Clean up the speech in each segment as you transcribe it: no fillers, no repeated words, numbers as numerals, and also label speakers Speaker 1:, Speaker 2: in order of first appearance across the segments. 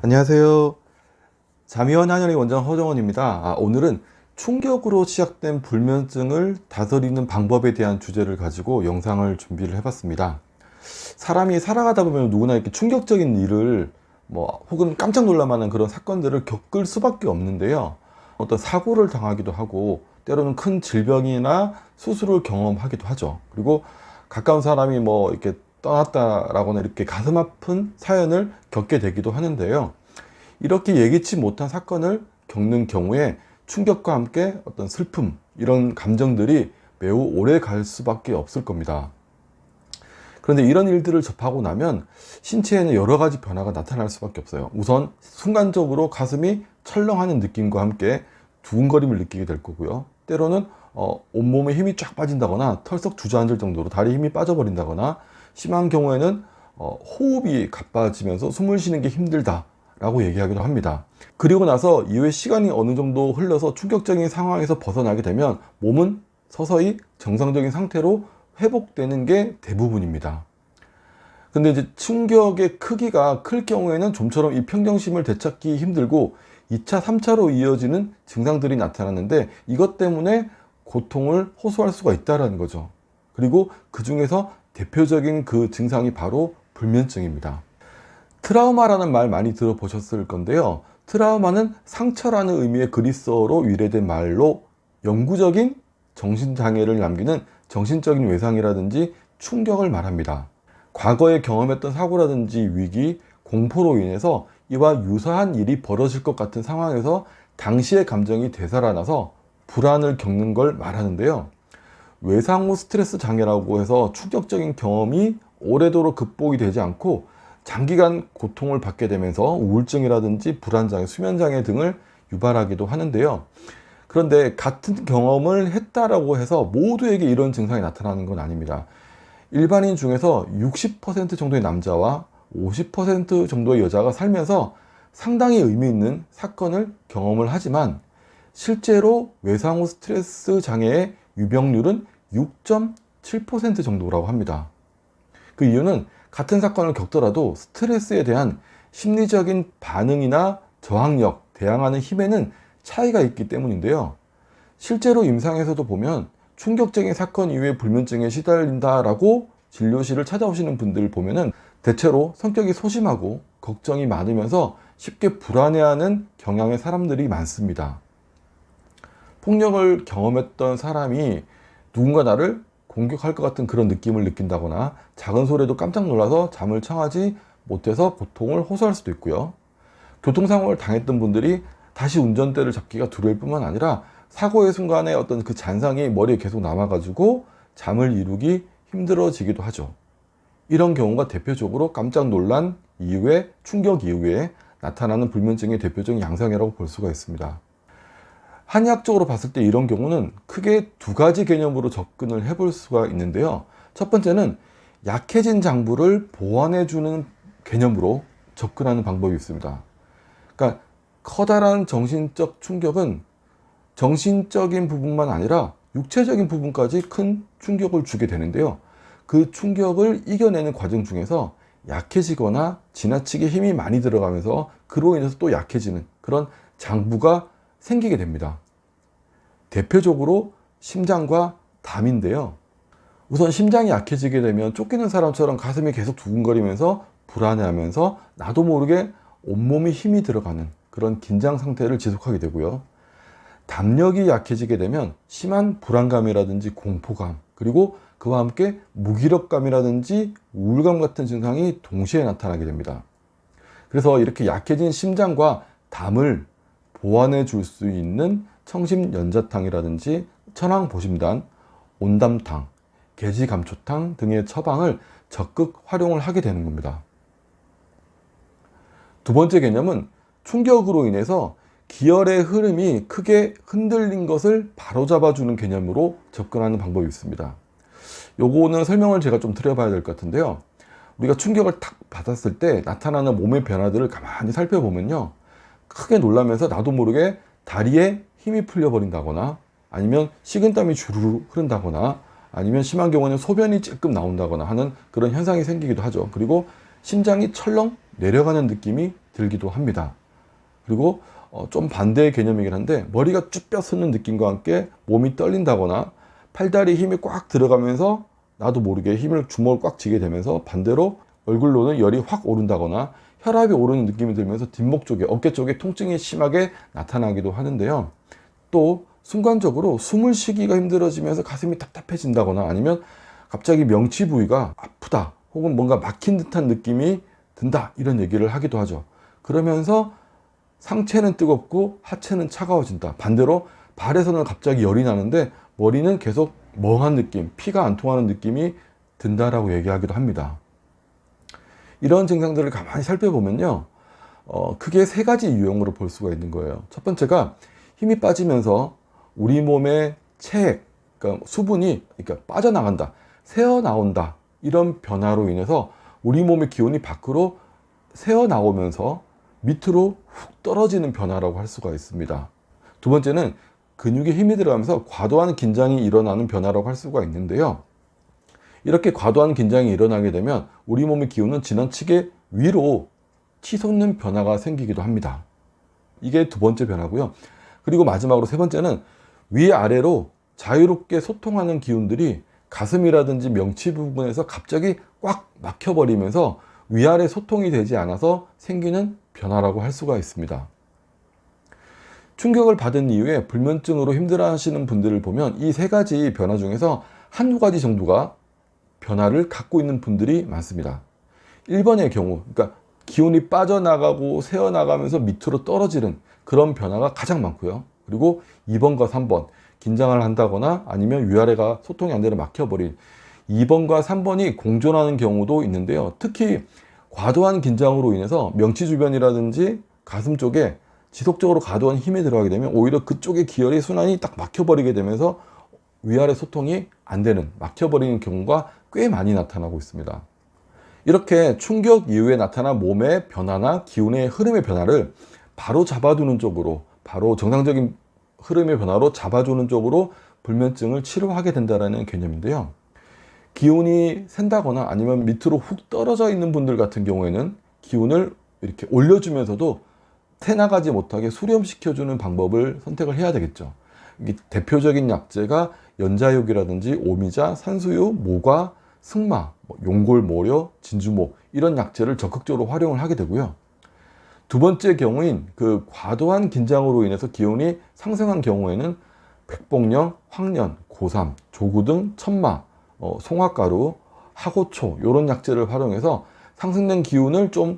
Speaker 1: 안녕하세요. 자미원 한의원의 원장 허정원입니다. 오늘은 충격으로 시작된 불면증을 다스리는 방법에 대한 주제를 가지고 영상을 준비를 해봤습니다. 사람이 살아가다 보면 누구나 이렇게 충격적인 일을 혹은 깜짝 놀랄만한 그런 사건들을 겪을 수밖에 없는데요. 어떤 사고를 당하기도 하고 때로는 큰 질병이나 수술을 경험하기도 하죠. 그리고 가까운 사람이 이렇게 떠났다라거나 이렇게 가슴 아픈 사연을 겪게 되기도 하는데요. 이렇게 예기치 못한 사건을 겪는 경우에 충격과 함께 어떤 슬픔, 이런 감정들이 매우 오래 갈 수밖에 없을 겁니다. 그런데 이런 일들을 접하고 나면 신체에는 여러 가지 변화가 나타날 수밖에 없어요. 우선 순간적으로 가슴이 철렁하는 느낌과 함께 두근거림을 느끼게 될 거고요. 때로는 온몸에 힘이 쫙 빠진다거나 털썩 주저앉을 정도로 다리에 힘이 빠져버린다거나, 심한 경우에는 호흡이 가빠지면서 숨을 쉬는 게 힘들다 라고 얘기하기도 합니다. 그리고 나서 이후에 시간이 어느 정도 흘러서 충격적인 상황에서 벗어나게 되면 몸은 서서히 정상적인 상태로 회복되는 게 대부분입니다. 근데 이제 충격의 크기가 클 경우에는 좀처럼 이 평정심을 되찾기 힘들고 2차, 3차로 이어지는 증상들이 나타나는데, 이것 때문에 고통을 호소할 수가 있다는 거죠. 그리고 그 중에서 대표적인 그 증상이 바로 불면증입니다. 트라우마라는 말 많이 들어보셨을 건데요. 트라우마는 상처라는 의미의 그리스어로 유래된 말로 영구적인 정신장애를 남기는 정신적인 외상이라든지 충격을 말합니다. 과거에 경험했던 사고라든지 위기, 공포로 인해서 이와 유사한 일이 벌어질 것 같은 상황에서 당시의 감정이 되살아나서 불안을 겪는 걸 말하는데요. 외상 후 스트레스 장애라고 해서 충격적인 경험이 오래도록 극복이 되지 않고 장기간 고통을 받게 되면서 우울증이라든지 불안장애, 수면장애 등을 유발하기도 하는데요. 그런데 같은 경험을 했다라고 해서 모두에게 이런 증상이 나타나는 건 아닙니다. 일반인 중에서 60% 정도의 남자와 50% 정도의 여자가 살면서 상당히 의미 있는 사건을 경험을 하지만, 실제로 외상 후 스트레스 장애의 유병률은 6.7% 정도라고 합니다. 그 이유는 같은 사건을 겪더라도 스트레스에 대한 심리적인 반응이나 저항력, 대항하는 힘에는 차이가 있기 때문인데요. 실제로 임상에서도 보면 충격적인 사건 이후에 불면증에 시달린다라고 진료실을 찾아오시는 분들을 보면은 대체로 성격이 소심하고 걱정이 많으면서 쉽게 불안해하는 경향의 사람들이 많습니다. 폭력을 경험했던 사람이 누군가 나를 공격할 것 같은 그런 느낌을 느낀다거나, 작은 소리에도 깜짝 놀라서 잠을 청하지 못해서 고통을 호소할 수도 있고요. 교통사고를 당했던 분들이 다시 운전대를 잡기가 두려울 뿐만 아니라 사고의 순간에 어떤 그 잔상이 머리에 계속 남아가지고 잠을 이루기 힘들어지기도 하죠. 이런 경우가 대표적으로 깜짝 놀란 이후에, 충격 이후에 나타나는 불면증의 대표적인 양상이라고 볼 수가 있습니다. 한의학적으로 봤을 때 이런 경우는 크게 두 가지 개념으로 접근을 해볼 수가 있는데요. 첫 번째는 약해진 장부를 보완해주는 개념으로 접근하는 방법이 있습니다. 그러니까 커다란 정신적 충격은 정신적인 부분만 아니라 육체적인 부분까지 큰 충격을 주게 되는데요. 그 충격을 이겨내는 과정 중에서 약해지거나 지나치게 힘이 많이 들어가면서 그로 인해서 또 약해지는 그런 장부가 생기게 됩니다. 대표적으로 심장과 담인데요. 우선 심장이 약해지게 되면 쫓기는 사람처럼 가슴이 계속 두근거리면서 불안해하면서 나도 모르게 온몸에 힘이 들어가는 그런 긴장 상태를 지속하게 되고요. 담력이 약해지게 되면 심한 불안감이라든지 공포감, 그리고 그와 함께 무기력감이라든지 우울감 같은 증상이 동시에 나타나게 됩니다. 그래서 이렇게 약해진 심장과 담을 보완해 줄 수 있는 청심연자탕이라든지 천황보심단, 온담탕, 개지감초탕 등의 처방을 적극 활용을 하게 되는 겁니다. 두 번째 개념은 충격으로 인해서 기혈의 흐름이 크게 흔들린 것을 바로잡아주는 개념으로 접근하는 방법이 있습니다. 요거는 설명을 제가 좀 드려봐야 될 것 같은데요. 우리가 충격을 탁 받았을 때 나타나는 몸의 변화들을 가만히 살펴보면요, 크게 놀라면서 나도 모르게 다리에 힘이 풀려버린다거나, 아니면 식은땀이 주르르 흐른다거나, 아니면 심한 경우는 소변이 찔끔 나온다거나 하는 그런 현상이 생기기도 하죠. 그리고 심장이 철렁 내려가는 느낌이 들기도 합니다. 그리고 좀 반대의 개념이긴 한데 머리가 쭉 뼈 솟는 느낌과 함께 몸이 떨린다거나 팔다리에 힘이 꽉 들어가면서 나도 모르게 힘을 주먹을 꽉 쥐게 되면서 반대로 얼굴로는 열이 확 오른다거나 혈압이 오르는 느낌이 들면서 뒷목 쪽에 어깨 쪽에 통증이 심하게 나타나기도 하는데요. 또 순간적으로 숨을 쉬기가 힘들어지면서 가슴이 답답해진다거나 아니면 갑자기 명치 부위가 아프다 혹은 뭔가 막힌 듯한 느낌이 든다 이런 얘기를 하기도 하죠. 그러면서 상체는 뜨겁고 하체는 차가워진다. 반대로 발에서는 갑자기 열이 나는데 머리는 계속 멍한 느낌, 피가 안 통하는 느낌이 든다라고 얘기하기도 합니다. 이런 증상들을 가만히 살펴보면요, 크게 세 가지 유형으로 볼 수가 있는 거예요. 첫 번째가 힘이 빠지면서 우리 몸의 체액, 그러니까 수분이 빠져나간다, 새어나온다 이런 변화로 인해서 우리 몸의 기운이 밖으로 새어나오면서 밑으로 훅 떨어지는 변화라고 할 수가 있습니다. 두 번째는 근육에 힘이 들어가면서 과도한 긴장이 일어나는 변화라고 할 수가 있는데요. 이렇게 과도한 긴장이 일어나게 되면 우리 몸의 기운은 지나치게 위로 치솟는 변화가 생기기도 합니다. 이게 두 번째 변화고요. 그리고 마지막으로 세 번째는 위아래로 자유롭게 소통하는 기운들이 가슴이라든지 명치 부분에서 갑자기 꽉 막혀버리면서 위아래 소통이 되지 않아서 생기는 변화라고 할 수가 있습니다. 충격을 받은 이후에 불면증으로 힘들어하시는 분들을 보면 이 세 가지 변화 중에서 한두 가지 정도가 변화를 갖고 있는 분들이 많습니다. 1번의 경우, 그러니까 기운이 빠져나가고 새어나가면서 밑으로 떨어지는 그런 변화가 가장 많고요. 그리고 2번과 3번, 긴장을 한다거나 아니면 위아래가 소통이 안 되는 막혀버린 2번과 3번이 공존하는 경우도 있는데요. 특히 과도한 긴장으로 인해서 명치 주변이라든지 가슴 쪽에 지속적으로 과도한 힘이 들어가게 되면 오히려 그쪽의 기혈의 순환이 딱 막혀버리게 되면서 위아래 소통이 안 되는, 막혀버리는 경우가 꽤 많이 나타나고 있습니다. 이렇게 충격 이후에 나타난 몸의 변화나 기운의 흐름의 변화를 바로 잡아두는 쪽으로, 바로 정상적인 흐름의 변화로 잡아주는 쪽으로 불면증을 치료하게 된다는 개념인데요. 기운이 샌다거나 아니면 밑으로 훅 떨어져 있는 분들 같은 경우에는 기운을 이렇게 올려주면서도 새나가지 못하게 수렴시켜주는 방법을 선택을 해야 되겠죠. 이게 대표적인 약재가 연자육이라든지 오미자, 산수유, 모과, 승마, 용골모려, 진주모 이런 약재를 적극적으로 활용을 하게 되고요. 두 번째 경우인 그 과도한 긴장으로 인해서 기운이 상승한 경우에는 백복령, 황련, 고삼, 조구 등 천마, 송화가루, 하고초 이런 약재를 활용해서 상승된 기운을 좀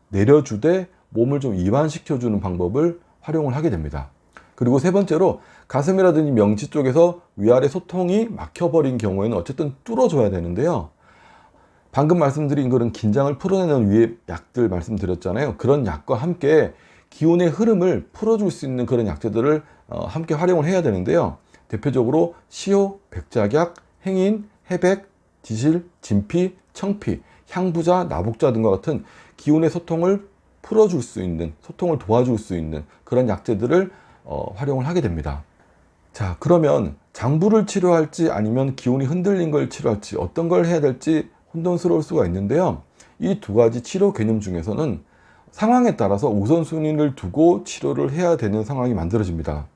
Speaker 1: 내려주되 몸을 좀 이완시켜주는 방법을 활용을 하게 됩니다. 그리고 세 번째로 가슴이라든지 명치 쪽에서 위아래 소통이 막혀버린 경우에는 어쨌든 뚫어줘야 되는데요. 방금 말씀드린 그런 긴장을 풀어내는 위의 약들 말씀드렸잖아요. 그런 약과 함께 기운의 흐름을 풀어줄 수 있는 그런 약재들을 함께 활용을 해야 되는데요. 대표적으로 시오, 백작약, 행인, 해백, 지실, 진피, 청피, 향부자, 나복자 등과 같은 기운의 소통을 풀어줄 수 있는, 소통을 도와줄 수 있는 그런 약재들을 활용을 하게 됩니다. 자, 그러면 장부를 치료할지 아니면 기운이 흔들린 걸 치료할지 어떤 걸 해야 될지 혼돈스러울 수가 있는데요. 이 두 가지 치료 개념 중에서는 상황에 따라서 우선순위를 두고 치료를 해야 되는 상황이 만들어집니다.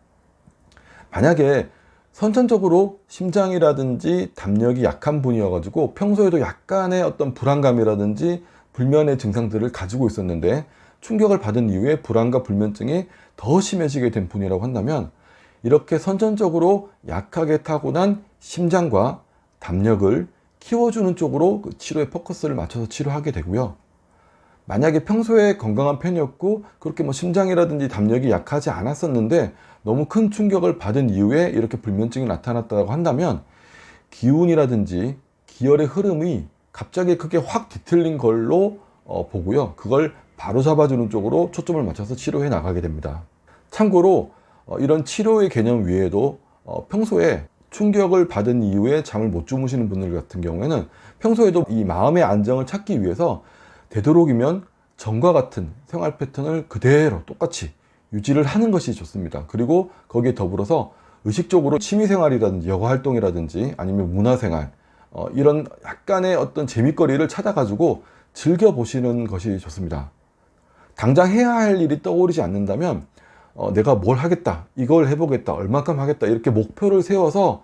Speaker 1: 만약에 선천적으로 심장이라든지 담력이 약한 분이어가지고 평소에도 약간의 어떤 불안감이라든지 불면의 증상들을 가지고 있었는데 충격을 받은 이후에 불안과 불면증이 더 심해지게 된 분이라고 한다면 이렇게 선천적으로 약하게 타고난 심장과 담력을 키워주는 쪽으로 그 치료의 포커스를 맞춰서 치료하게 되고요. 만약에 평소에 건강한 편이었고 그렇게 심장이라든지 담력이 약하지 않았었는데 너무 큰 충격을 받은 이후에 이렇게 불면증이 나타났다고 한다면 기운이라든지 기혈의 흐름이 갑자기 크게 확 뒤틀린 걸로 보고요. 그걸 바로 잡아주는 쪽으로 초점을 맞춰서 치료해 나가게 됩니다. 참고로 이런 치료의 개념 외에도 평소에 충격을 받은 이후에 잠을 못 주무시는 분들 같은 경우에는 평소에도 이 마음의 안정을 찾기 위해서 되도록이면 전과 같은 생활 패턴을 그대로 똑같이 유지를 하는 것이 좋습니다. 그리고 거기에 더불어서 의식적으로 취미생활이라든지 여가활동이라든지 아니면 문화생활 이런 약간의 어떤 재밌거리를 찾아가지고 즐겨보시는 것이 좋습니다. 당장 해야 할 일이 떠오르지 않는다면 내가 뭘 하겠다, 이걸 해보겠다, 얼만큼 하겠다, 이렇게 목표를 세워서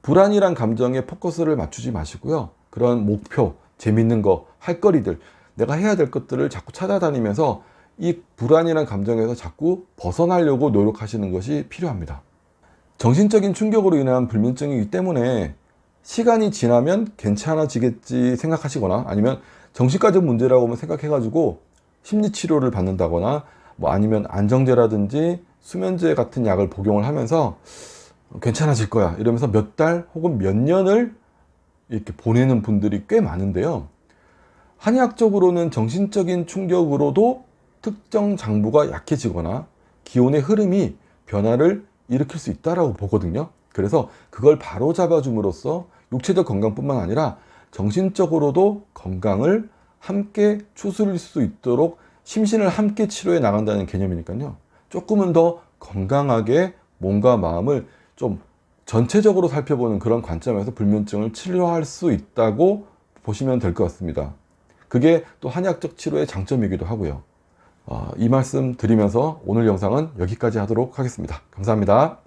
Speaker 1: 불안이란 감정에 포커스를 맞추지 마시고요. 그런 목표, 재밌는 거, 할 거리들, 내가 해야 될 것들을 자꾸 찾아다니면서 이 불안이란 감정에서 자꾸 벗어나려고 노력하시는 것이 필요합니다. 정신적인 충격으로 인한 불면증이기 때문에 시간이 지나면 괜찮아지겠지 생각하시거나, 아니면 정신과적 문제라고 생각해가지고 심리치료를 받는다거나, 뭐 아니면 안정제라든지 수면제 같은 약을 복용을 하면서 괜찮아질 거야 이러면서 몇 달 혹은 몇 년을 이렇게 보내는 분들이 꽤 많은데요. 한의학적으로는 정신적인 충격으로도 특정 장부가 약해지거나 기온의 흐름이 변화를 일으킬 수 있다고 보거든요. 그래서 그걸 바로 잡아줌으로써 육체적 건강뿐만 아니라 정신적으로도 건강을 함께 추스릴 수 있도록 심신을 함께 치료해 나간다는 개념이니까요. 조금은 더 건강하게 몸과 마음을 좀 전체적으로 살펴보는 그런 관점에서 불면증을 치료할 수 있다고 보시면 될 것 같습니다. 그게 또 한의학적 치료의 장점이기도 하고요. 이 말씀 드리면서 오늘 영상은 여기까지 하도록 하겠습니다. 감사합니다.